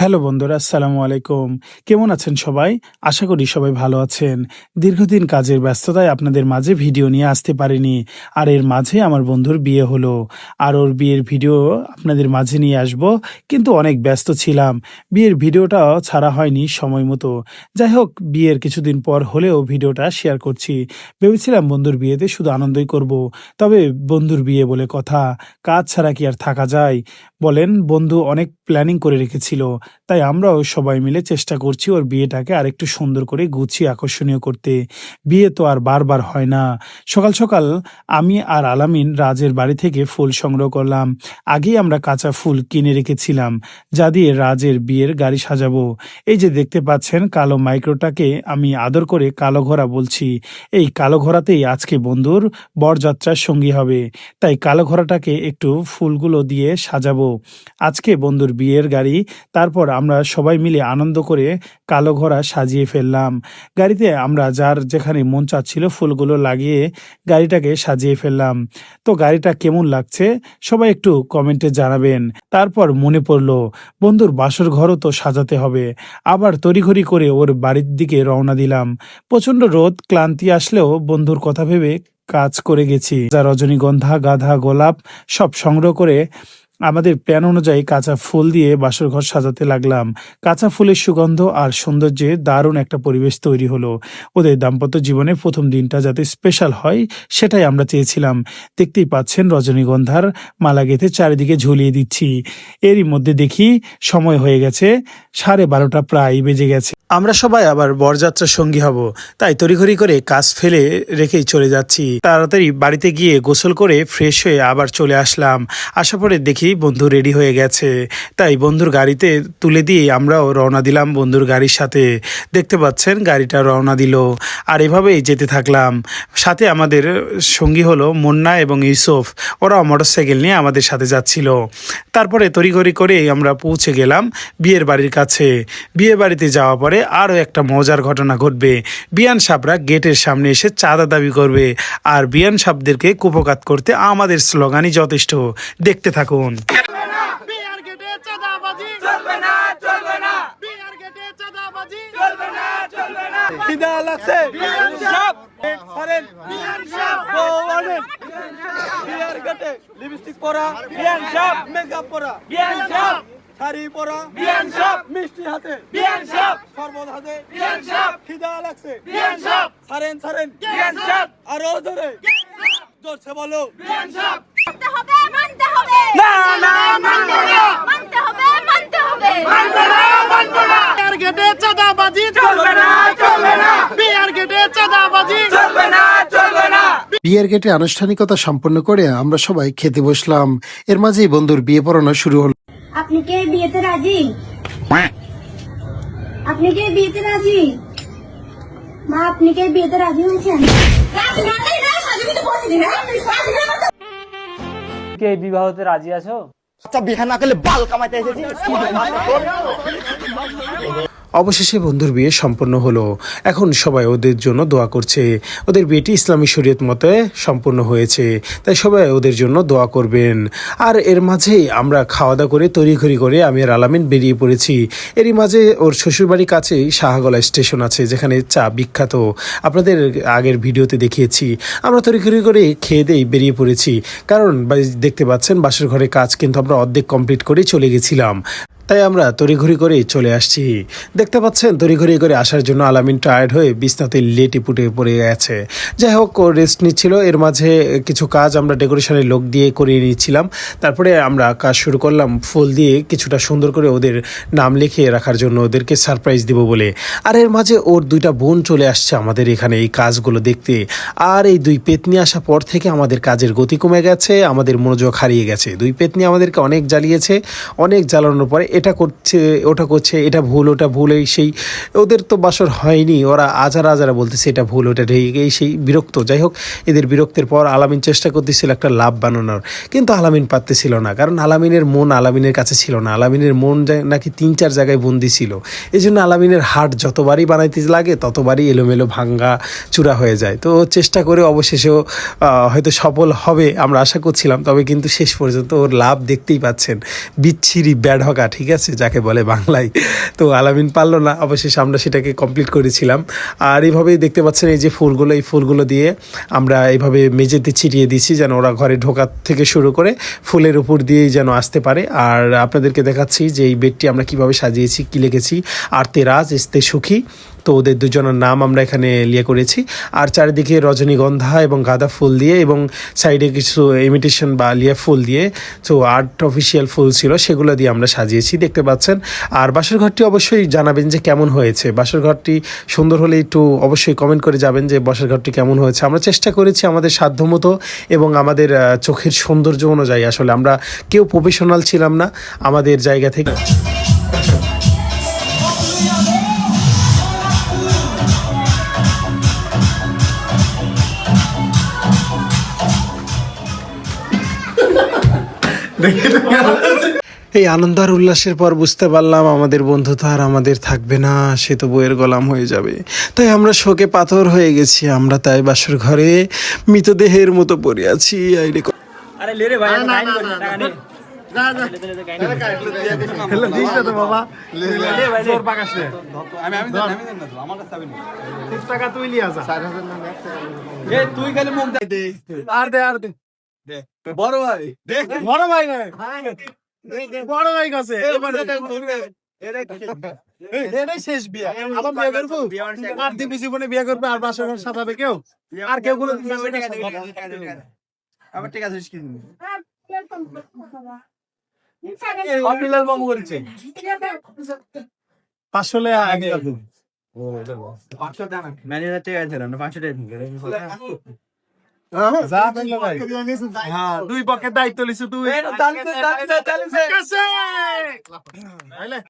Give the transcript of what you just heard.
Hello বন্ধুরা, আসসালামু আলাইকুম। কেমন আছেন সবাই? আশা করি সবাই ভালো আছেন। দীর্ঘদিন কাজের ব্যস্ততায় আপনাদের মাঝে ভিডিও নিয়ে আসতে পারিনি। আর এর মাঝে আমার বন্ধুর বিয়ে হলো। আর ওর বিয়ের ভিডিও আপনাদের মাঝে নিয়ে আসব। কিন্তু অনেক ব্যস্ত ছিলাম। বিয়ের ভিডিওটাও ছাড়া হয়নি সময় মতো। যাই হোক, বিয়ের কিছুদিন পর হলেও ভিডিওটা শেয়ার করছি। ভেবেছিলাম বন্ধুর বিয়েতে শুধু আনন্দই করব। তবে বন্ধুর বিয়ে বলে কথা, কাজ ছাড়া কি আর থাকা যায়? বলেন, বন্ধু অনেক প্ল্যানিং করে রেখেছিল। তাই আমরাও সবাই মিলে চেষ্টা করছি ওর বিয়েটাকে আরেকটু সুন্দর করে গুছিয়ে আকর্ষণীয় করতে। বিয়ে তো আর বারবার হয় না। সকাল সকাল আমি আর আলামিন রাজের বাড়ি থেকে ফুল সংগ্রহ করলাম। আগেই আমরা কাঁচা ফুল কিনে রেখেছিলাম, যা দিয়ে রাজের বিয়ের গাড়ি সাজাবো। এই যে দেখতে পাচ্ছেন কালো মাইক্রোটাকে আমি আদর করে কালো ঘোড়া বলছি। এই কালো ঘোড়াতেই আজকে বন্ধুর বরযাত্রার সঙ্গী হবে। তাই কালো ঘোড়াটাকে একটু ফুলগুলো দিয়ে সাজাবো। আজকে বন্ধুর বিয়ের গাড়ি। তারপর আমরা সবাই মিলে আনন্দ করে কালো ঘোড়া সাজিয়ে ফেললাম। গাড়িতে আমরা যার যেখানে মন চাচ্ছিল ফুলগুলো লাগিয়ে গাড়িটাকে সাজিয়ে ফেললাম। তো গাড়িটা কেমন লাগছে সবাই একটু কমেন্টে জানাবেন। তারপর মনে পড়লো বন্ধুর বাসর ঘরও তো সাজাতে হবে। আবার তড়িঘড়ি করে ওর বাড়ির দিকে রওনা দিলাম। প্রচণ্ড রোদ, ক্লান্তি আসলেও বন্ধুর কথা ভেবে কাজ করে গেছি। যা রজনীগন্ধা, গাঁদা, গোলাপ সব সংগ্রহ করে আমাদের প্ল্যান অনুযায়ী কাঁচা ফুল দিয়ে বাসর ঘর সাজাতে লাগলাম। কাঁচা ফুলের সুগন্ধ আর সৌন্দর্যে দারুণ একটা পরিবেশ তৈরি হলো। ওদের দাম্পত্য জীবনের প্রথম দিনটা যাতে স্পেশাল হয় সেটাই আমরা চেয়েছিলাম। দেখতেই পাচ্ছেন রজনীগন্ধার মালা গেঁথে চারিদিকে ঝুলিয়ে দিচ্ছি। এরই মধ্যে দেখি সময় হয়ে গেছে, 12:30 প্রায় বেজে গেছে। আমরা সবাই আবার বরযাত্রার সঙ্গী হব, তাই তড়িঘড়ি করে কাজ ফেলে রেখেই চলে যাচ্ছি। তাড়াতাড়ি বাড়িতে গিয়ে গোসল করে ফ্রেশ হয়ে আবার চলে আসলাম। আসার পরে দেখি বন্ধু রেডি হয়ে গেছে। তাই বন্ধুর গাড়িতে তুলে দিয়ে আমরাও রওনা দিলাম বন্ধুর গাড়ির সাথে। দেখতে পাচ্ছেন গাড়িটা রওনা দিল। আর এভাবেই যেতে থাকলাম। সাথে আমাদের সঙ্গী হলো মুন্না এবং ইউসুফ। ওরাও মোটরসাইকেল নিয়ে আমাদের সাথে যাচ্ছিল। তারপরে তড়িঘড়ি করে আমরা পৌঁছে গেলাম বিয়ের বাড়ির কাছে। বিয়ে বাড়িতে যাওয়ার পরে আরও একটা মজার ঘটনা ঘটবে। বিয়ান সাহেবরা গেটের সামনে এসে চাঁদা দাবি করবে। আর বিয়ান সাহেবদেরকে কুপকাত করতে আমাদের স্লোগানই যথেষ্ট। দেখতে থাকুন। লিপস্টিক পরা বিয়ান সাহেব, মেকআপ পরা বিয়ান সাহেব, শাড়ি পরা বিয়ান সাহেব, মিষ্টি হাতে বিয়ান সাহেব, শরবত হাতে বিয়ান সাহেব, খিদা লাগছে বিয়ান সাহেব, ছাড়েন ছাড়েন বিয়ান সাহেব, আরো জোরে জোরছে বলো বিয়ান সাহেব। মানতে হবে, মানতে হবে, না না মানবো না, মানতে হবে, মানতে হবে, মানবো না, মানবো না। বিয়ার গেটে চাঁদাবাজি চলবে না, চলবে না। বিয়ার গেটে চাঁদাবাজি চলবে না, চলবে না। বিয়ের গেটে আনুষ্ঠানিকতা সম্পন্ন করে আমরা সবাই খেতে বসলাম। এর মাঝেই বন্ধুর বিয়ে পড়ানো শুরু হলো। আপনি কি এই বিয়েতে রাজি? আপনি কি এই বিয়েতে রাজি? মা, আপনি কি এই বিয়েতে রাজি হয়েছেন? কে বিবাহতে রাজি আছো? অবশেষে বন্ধুর বিয়ে সম্পন্ন হলো। এখন সবাই ওদের জন্য দোয়া করছে। ওদের বিয়েটি ইসলামী শরীয়ত মতে সম্পন্ন হয়েছে, তাই সবাই ওদের জন্য দোয়া করবেন। আর এর মাঝেই আমরা খাওয়া দাওয়া করে তড়িঘড়ি করে আমি আর আলামিন বেরিয়ে পড়েছি। এরই মাঝে ওর শ্বশুরবাড়ির কাছেই শাহগলা স্টেশন আছে, যেখানে চা বিখ্যাত। আপনাদের আগের ভিডিওতে দেখিয়েছি। আমরা তড়িঘড়ি করে খেয়ে দিয়ে বেরিয়ে পড়েছি, কারণ দেখতে পাচ্ছেন বাসর ঘরে কাজ কিন্তু আমরা অর্ধেক কমপ্লিট করে চলে গেছিলাম। তাই আমরা তড়িঘড়ি করে চলে আসছি। দেখতে পাচ্ছেন তড়িঘড়ি করে আসার জন্য আলামিন টায়ার্ড হয়ে বিছনাতে লেটে পুটে পড়ে গেছে। যাই হোক, ও রেস্ট নিচ্ছিল। এর মাঝে কিছু কাজ আমরা ডেকোরেশনের লোক দিয়ে করিয়ে নিচ্ছিলাম। তারপরে আমরা কাজ শুরু করলাম ফুল দিয়ে কিছুটা সুন্দর করে ওদের নাম লিখিয়ে রাখার জন্য, ওদেরকে সারপ্রাইজ দিব বলে। আর এর মাঝে ওর দুইটা বোন চলে আসছে আমাদের এখানে এই কাজগুলো দেখতে। আর এই দুই পেতনি আসার পর থেকে আমাদের কাজের গতি কমে গেছে, আমাদের মনোযোগ হারিয়ে গেছে। দুই পেতনি আমাদেরকে অনেক জ্বালিয়েছে। অনেক জ্বালানোর পরে এটা করছে ওটা করছে, এটা ভুল ওটা ভুল, এই সেই। ওদের তো বাসর হয়নি, ওরা আজারা আজারা বলতেছে এটা ভুল ওটা ঠিক, এই সেই বিরক্ত। যাই হোক, এদের বিরক্তের পর আলামিন চেষ্টা করতেছিল একটা লাভ বানানোর, কিন্তু আলামিন পারতেছিল না। কারণ আলামিনের মন আলামিনের কাছে ছিল না। আলামিনের মন নাকি 3-4 জায়গায় বন্দি ছিল। এই জন্য আলামিনের হাট যতবারই বানাইতে লাগে ততবারই এলোমেলো ভাঙ্গা চূড়া হয়ে যায়। তো চেষ্টা করে অবশেষেও হয়তো সফল হবে আমরা আশা করছিলাম। তবে কিন্তু শেষ পর্যন্ত ওর লাভ দেখতেই পাচ্ছেন, বিচ্ছিরি ব্যাড হকা। ঠিক ঠিক আছে, যাকে বলে বাংলায়। তো আলামিন পারলো না, অবশেষে আমরা সেটাকে কমপ্লিট করেছিলাম। আর এইভাবেই দেখতে পাচ্ছেন এই যে ফুলগুলো, এই ফুলগুলো দিয়ে আমরা এইভাবে মেঝেতে ছিটিয়ে দিচ্ছি যেন ওরা ঘরে ঢোকা থেকে শুরু করে ফুলের উপর দিয়েই যেন আসতে পারে। আর আপনাদেরকে দেখাচ্ছি যে এই বেডটি আমরা কিভাবে সাজিয়েছি, কি লিখেছি, আরতে রাজ ইস্তে সুখী। তো ওদের দুজনের নাম আমরা এখানে লিয়ে করেছি। আর চারিদিকে রজনীগন্ধা এবং গাঁদা ফুল দিয়ে এবং সাইডে কিছু ইমিটেশন বা লিয়া ফুল দিয়ে, তো আর্টিফিশিয়াল ফুল ছিল, সেগুলো দিয়ে আমরা সাজিয়েছি, দেখতে পাচ্ছেন। আর বাসর ঘরটি অবশ্যই জানাবেন যে কেমন হয়েছে। বাসর ঘরটি সুন্দর হলে একটু অবশ্যই কমেন্ট করে যাবেন যে বাসর ঘরটি কেমন হয়েছে। আমরা চেষ্টা করেছি আমাদের সাধ্যমতো এবং আমাদের চোখের সৌন্দর্য অনুযায়ী। আসলে আমরা কেউ প্রফেশনাল ছিলাম না আমাদের জায়গা থেকে। এই আনন্দ আর উল্লাসের পর বুঝতে পারলাম আমাদের বন্ধুতা আর আমাদের থাকবে না, সে তো বইয়ের গোলাম হয়ে যাবে। তাই আমরা শোকে পাথর হয়ে গেছি। আমরা তাই বাসর ঘরে মৃতদেহের মতো পড়ে আছি। আরে লে রে ভাই, আমি কাহিনী করছি, টাকা নে। তুই খালি মুখ দে আর দে বড় ভাই বড় ভাই না বড় ভাই কাছে এটাই শেষ বিয়া। আবার বিয়ে করবো, আর দিবি জীবনে বিয়ে করবে, আর বাসর ঘর সাজাবে কেউ, আর কেউ কোনো আবার ঠিক আছে বাবু করেছে 500 আগে ম্যানেজার থেকে আছে না 500 দুই পক্ষের দায়িত্ব লিছু তুই।